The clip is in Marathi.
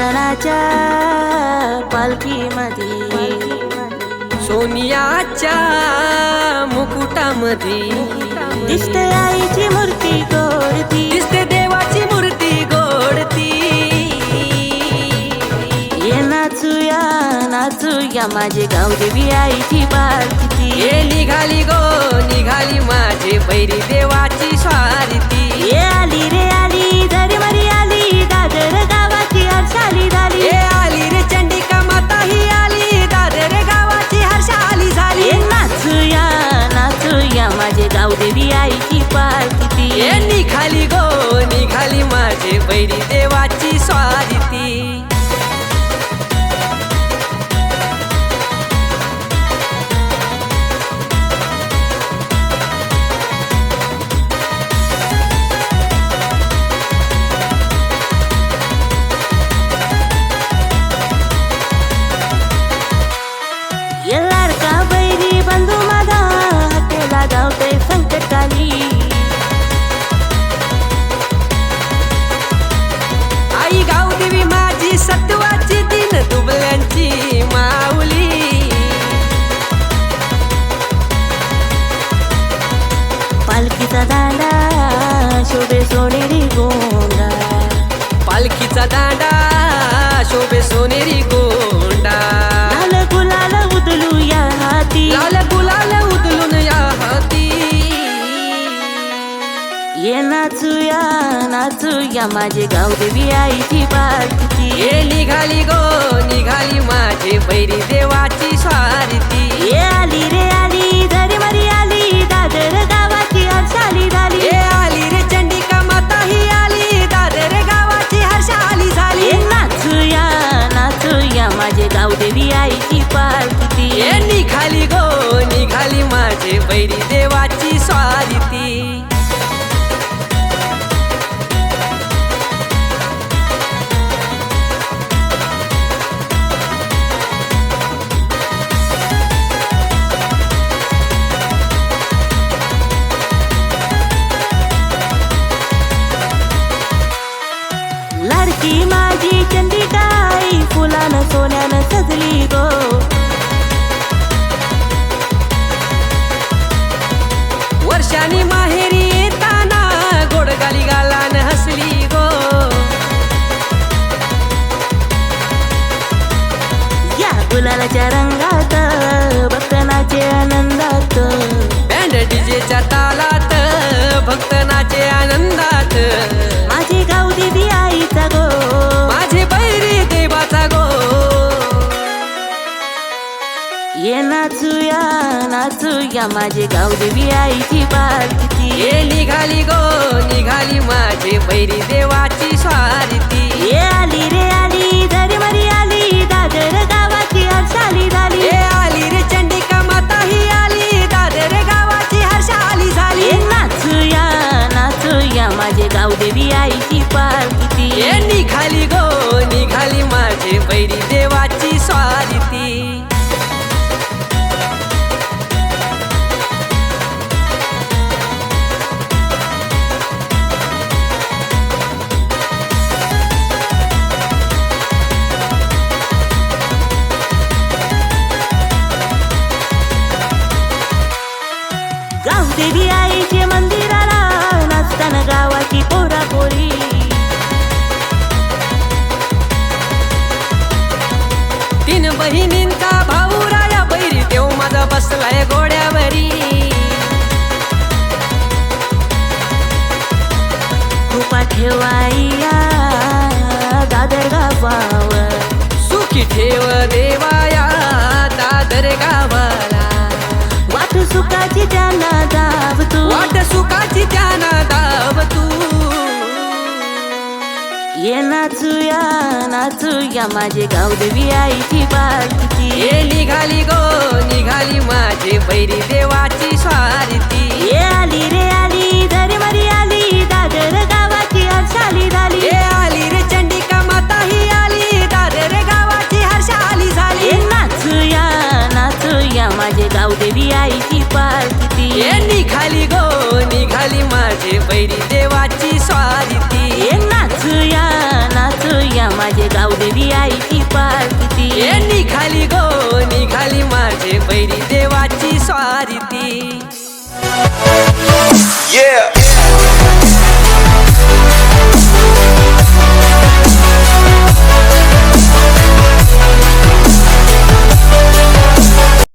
सणाच्या पालखीमध्ये सोनियाच्या मुकुटामध्ये दिसते आईची मूर्ती गोडती, दिसते देवाची मूर्ती गोडती. ये नाचूया नाचूया माझे गावदेवी आईची पालखी. ये निघाली गो निघाली माझे बैरी देवाची स्वारीती. ये आली रे आली धरमरी आली दादर गावाची हर्षाली झाली. ये आली रे चंडिका माता ही आली दादर गावाची हर्षाली झाली. ये नाचूया नाचूया माझे गावदेवी आईची पालखी. ये निघाली गो निघाली माझे बैरी देवाची स्वारीती. ये लाडका बैरी बंधू माझा हटेला धावते संकटाली. आई गावदेवी माझी सत्वाची दिन दुबल्यांची माऊली. पालखीचा दांडा शोभे सोनेरी गोंडा. पालखीचा दांडा शोभे सोनेरी गोंडा. लाल गुलाल उदलू या हाती, लाल गुलाल उधळून या हाती. ये नाचूया नाचूया माझे गावदेवी आईची पालखी. ये निघाली गो निघाली माझे बैरी देवाची स्वारीती. ये आली रे आली धरमरी आली दादर गावाची हर्षाली झाली. ये आली रे चंडिका माता ही आली दादर गावाची हर्षाली झाली. ये नाचूया नाचूया माझे गावदेवी आईची पालखी. ये निघाली गो निघाली माझे बैरी देवाची स्वारीती. लाडकी माझी चंडिका आई फुलानं सोन्यानं सजली गो. वर्षानी माहेरी येताना गोडगाली गालान हसली गो. या गुलालाच्या रंगात भक्तनाचे आनंदात, बँड डीजेच्या तालात भक्त नाचे आनंदात. माझी गावदेवी आईचा गो, माझे बैरी देवाचा गो. ये नाचूया नाचूया माझे गावदेवी आईची पालखी. ये निघाली गो निघाली माझे बैरी देवाची स्वारीती. ये आली रे आली धरमरी आली दादर गावाची हर्षाली झाली. ये आली रे चंडिका माता ही आली दादर गावाची हर्षाली झाली. ये नाचूया नाचूया माझे गावदेवी आईची पालखी. ये निघाली गो निघाली माझे बैरी देवाची स्वारीती. गावदेवी आईचे मंदिराला नाचताना गावाची पोरा पोरी. तीन बहिणींचा भाऊ राया बैरी देव माझा बसलाय घोड्यावरी. कृपा ठेवाया दादर गावावर, सुखी ठेव देवाया दादर गावाला. वाट सुखाची त्यांना दाब तू, वाट सुखाची त्यांना दाब तू. ये नाचूया नाचूया माझे गावदेवी आईची पालखी. ये निघाली गो निघाली माझे बैरी देवाची स्वारीती. ये आली रे आली धरमरी आली दादर गावाची हर्षाली झाली. ये आली रे चंडिका माता ही आली दादर गावाची हर्षाली झाली. ये नाचूया नाचूया माझे गावदेवी आईची पालखी. ये निघाली गो निघाली माझे बैरी देवाची स्वारीती. ये नाचूया नाचूया माझे गावदेवी आली आईची पालखी ए निघाली गो निघाली माझे बैरी देवाची स्वारीती Yeah.